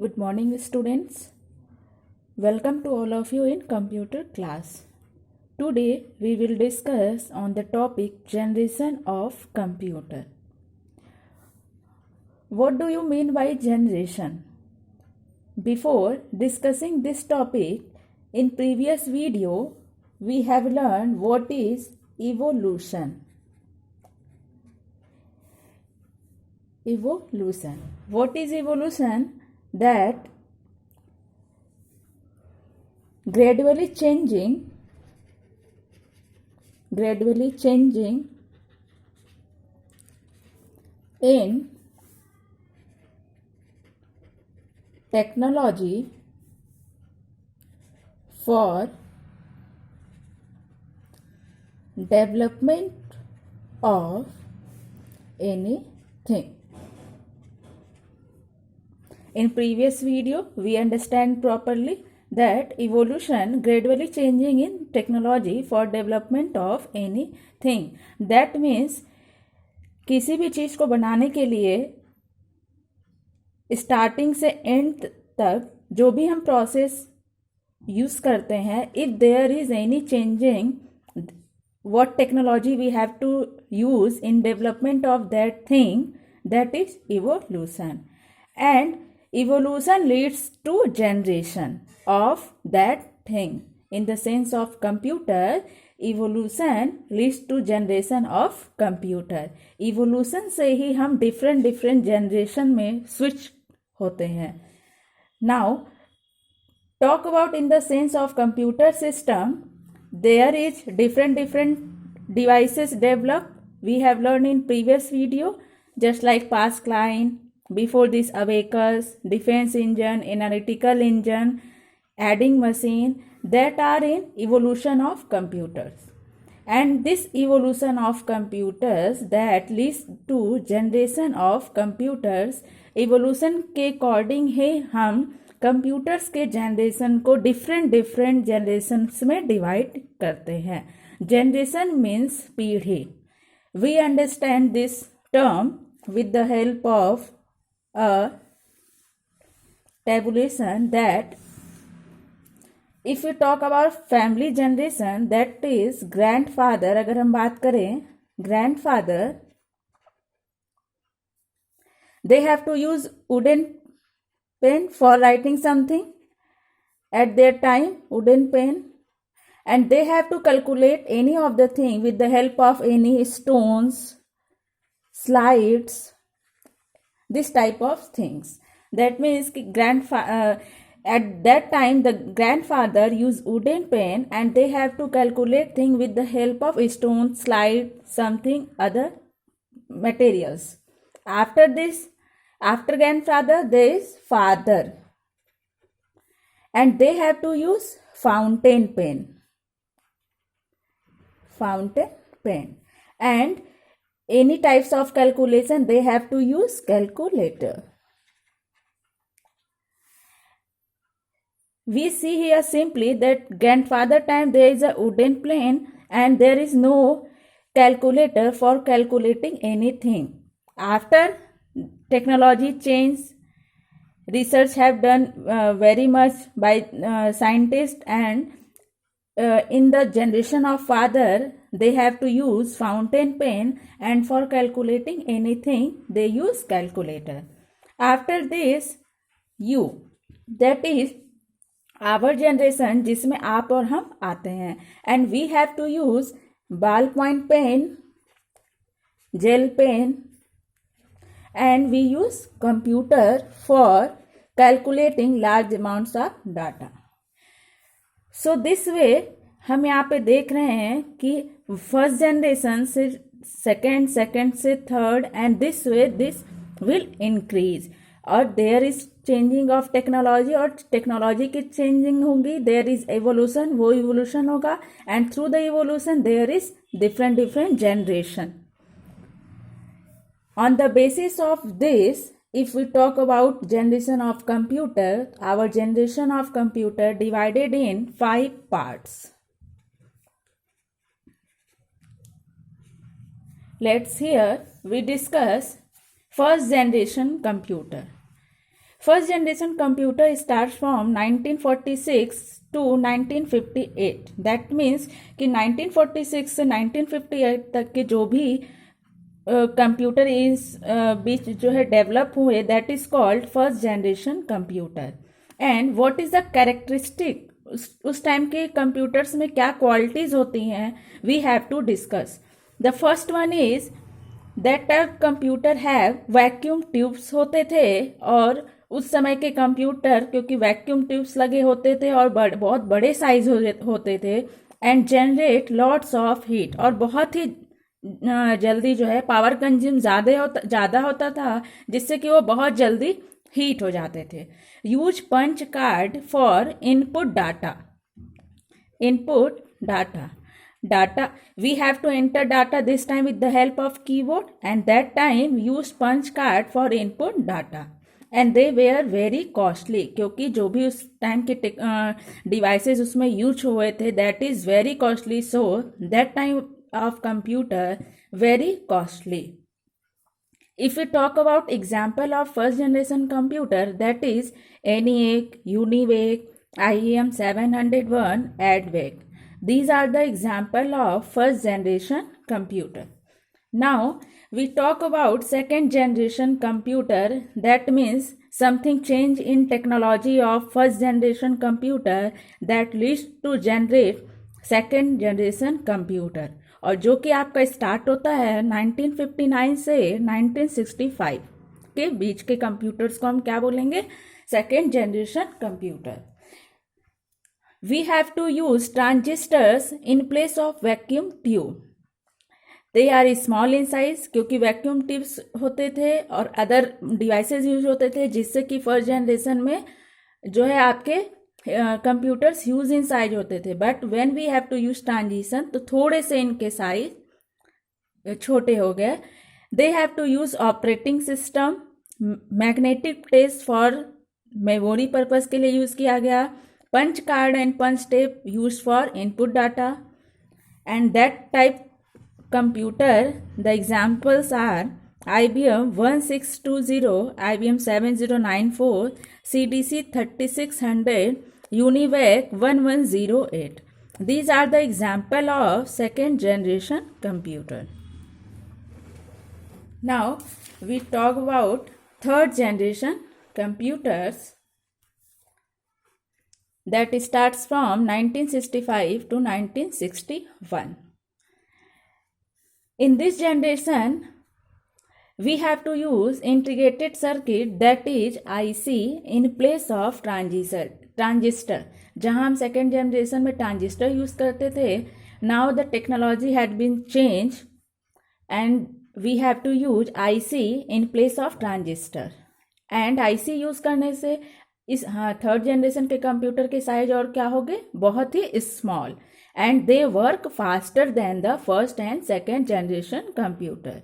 Good morning, students. Welcome to all of you in computer class. Today we will discuss on the topic generation of computer. What do you mean by generation? Before discussing this topic, in previous video we have learned what is evolution. Evolution. What is evolution? That gradually changing in technology for development of anything. In previous video we understand properly that evolution gradually changing in technology for development of anything. That means किसी भी चीज़ को बनाने के लिए starting से and तक जो भी हम प्रोसेस यूज़ करते हैं, if there is any changing what technology we have to use in development of that thing, that is evolution. And evolution leads to generation of that thing. In the sense of computer, evolution leads to generation of computer. evolution से ही हम different generation में switch होते हैं. Now talk about in the sense of computer system, there is different devices developed. We have learned in previous video, just like Pascaline, before this Abacus, defense engine, analytical engine, adding machine, that are in evolution of computers. And this evolution of computers that leads to generation of computers, evolution के according ही हम computers के generation को different generations में divide करते हैं. Generation means पीढ़ी. We understand this term with the help of a tabulation that if you talk about family generation, that is grandfather. अगर हम बात करें grandfather, they have to use wooden pen for writing something at their time, wooden pen, and they have to calculate any of the thing with the help of any stones, slides, this type of things. That means at that time the grandfather use wooden pen and they have to calculate thing with the help of stone, slide, something other materials. After grandfather there is father and they have to use fountain pen and any types of calculation they have to use calculator. We see here simply that grandfather time there is a wooden pen and there is no calculator for calculating anything. After technology change, research have done very much by scientists, and in the generation of father they have to use fountain pen and for calculating anything they use calculator. After this you, that is our generation जिसमें आप और हम आते हैं, and we have to use ballpoint pen, gel pen, and we use computer for calculating large amounts of data. So this way हम यहाँ पे देख रहे हैं कि फर्स्ट जनरेशन से सेकेंड से third, and this way this will increase. और there is changing of technology, और टेक्नोलॉजी की चेंजिंग होगी, देयर इज एवोल्यूशन, वो इवोल्यूशन होगा, and through the evolution there is different generation. On the basis of this, if we talk about generation of computer, our generation of computer divided in 5 parts. Let's here we discuss first generation computer. First generation computer start from 1946 to 1958. That means कि 1946 से 1958 तक के जो भी computer इस बीच जो है develop हुए, that is called first generation computer. And what is the characteristic, उस टाइम के कंप्यूटर्स में क्या क्वालिटीज होती हैं, we have to discuss. The first one is that computer have vacuum tubes होते थे, और उस समय के कंप्यूटर क्योंकि वैक्यूम ट्यूब्स लगे होते थे और बहुत बड़े साइज होते थे, and generate lots of heat, और बहुत ही जल्दी जो है पावर कंज्यूम ज़्यादा होता था, जिससे कि वो बहुत जल्दी हीट हो जाते थे. Use punch card for input data we have to enter data this time with the help of keyboard, and that time use punch card for input data, and they were very costly क्योंकि जो भी उस time के devices उसमें use हुए थे, that is very costly, so that time of computer very costly. If we talk about example of first generation computer, that is ENIAC, UNIVAC, IEM 701, ADVAC. These are the example of first generation computer. Now we talk about second generation computer. That means something change in technology of first generation computer that leads to generate second generation computer, और जो कि आपका start होता है 1959 से 1965 के बीच के computers को हम क्या बोलेंगे, second generation computer. We have to use transistors in place of vacuum tube. They are small in size क्योंकि वैक्यूम ट्यूब्स होते थे और अदर डिवाइसेस यूज होते थे, जिससे कि फर्स्ट जनरेशन में जो है आपके कंप्यूटर्स ह्यूज इन साइज होते थे. But when we have to use transition तो थोड़े से इनके साइज छोटे हो गए. They have to use operating system, magnetic test for memory purpose के लिए यूज किया गया, punch card and punch tape used for input data, and that type computer, the examples are IBM 1620, IBM 7094, CDC 3600, UNIVAC 1108. These are the example of second generation computer. Now we talk about third generation computers that starts from 1965 to 1961. In this generation, we have to use integrated circuit, that is IC, in place of transistor. जहाँ हम second generation में transistor use करते थे, now the technology had been changed and we have to use IC in place of transistor. And IC use करने से इस third generation के computer के साइज और क्या हो गए, बहुत ही small, and they work faster than the first and second generation computer.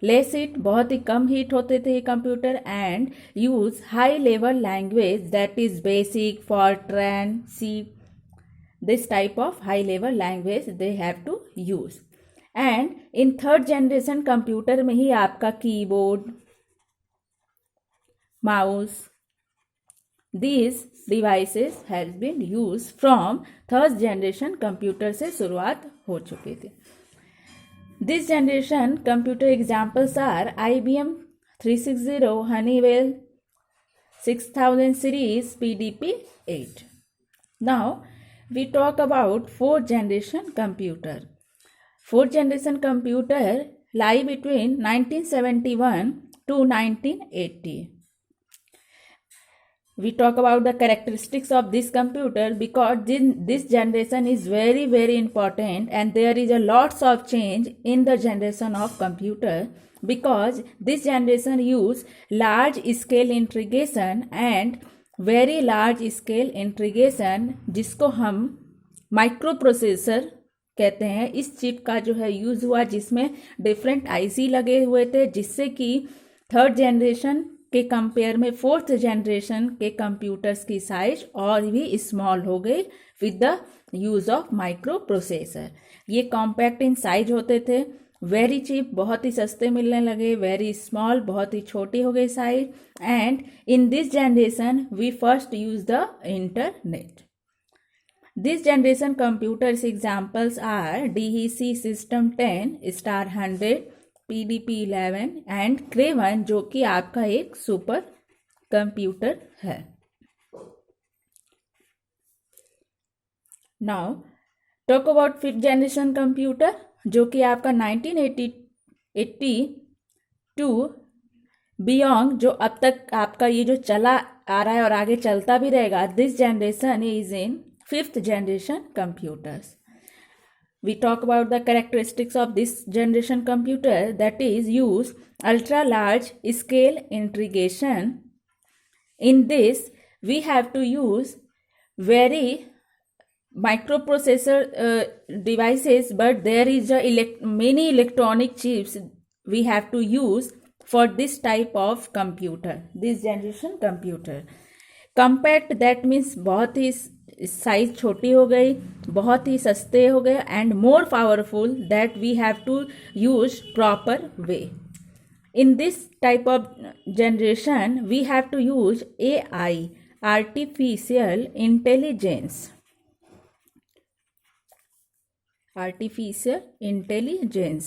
Less heat, बहुत ही कम हीट होते थे ये computer, and use high level language, that is basic, Fortran, C. This type of high level language they have to use. And in third generation computer में ही आपका keyboard, mouse, these devices has been used from third generation computer से शुरुआत हो चुकी थी. This generation computer examples are IBM 360, Honeywell 6000 series, PDP-8. Now we talk about fourth generation computer. Fourth generation computer lie between 1971 to 1980. We talk about the characteristics of this computer because this generation is very very important, and there is a lots of change in the generation of computer because this generation use large scale integration and very large scale integration, जिसको हम micro processor कहते हैं. इस chip का जो है use हुआ जिसमें डिफरेंट आईसी लगे हुए थे, जिससे कि थर्ड जनरेशन के कंपेयर में फोर्थ जनरेशन के कंप्यूटर्स की साइज और भी स्मॉल हो गई with the use of micro processor. ये कॉम्पैक्ट इन साइज होते थे वेरी चीप, बहुत ही सस्ते मिलने लगे, वेरी स्मॉल, बहुत ही छोटी हो गई size, and in this generation we first use the internet. This generation computers examples are DEC System 10, Star 100, PDP 11 and Craven, जो कि आपका एक सुपर कंप्यूटर है. Now talk about fifth generation computer, जो कि आपका 1982 बियॉन्ड, जो अब तक आपका ये जो चला आ रहा है और आगे चलता भी रहेगा. This generation is in fifth generation computers. We talk about the characteristics of this generation computer, that is use ultra large scale integration. In this we have to use very microprocessor devices, but there is many electronic chips we have to use for this type of computer, this generation computer. Compact, that means बहुत ही size छोटी हो गई, बहुत ही सस्ते हो गए, and more powerful, that we have to use proper way. In this type of generation we have to use AI, artificial intelligence. Artificial intelligence,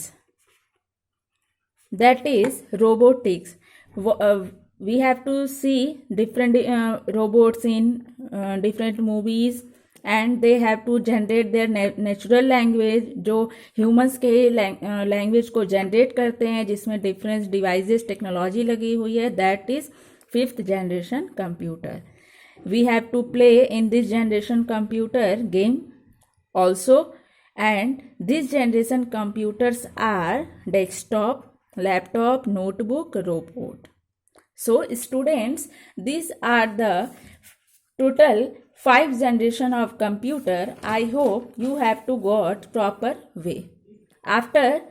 that is robotics. We have to see different robots in different movies, and they have to generate their natural language, जो humans के language को generate करते हैं, जिसमें different devices technology लगी हुई है. That is fifth generation computer. We have to play in this generation computer game also, and this generation computers are desktop, laptop, notebook, robot. So students, these are the total 5 generation of computer. I hope you have to got proper way. After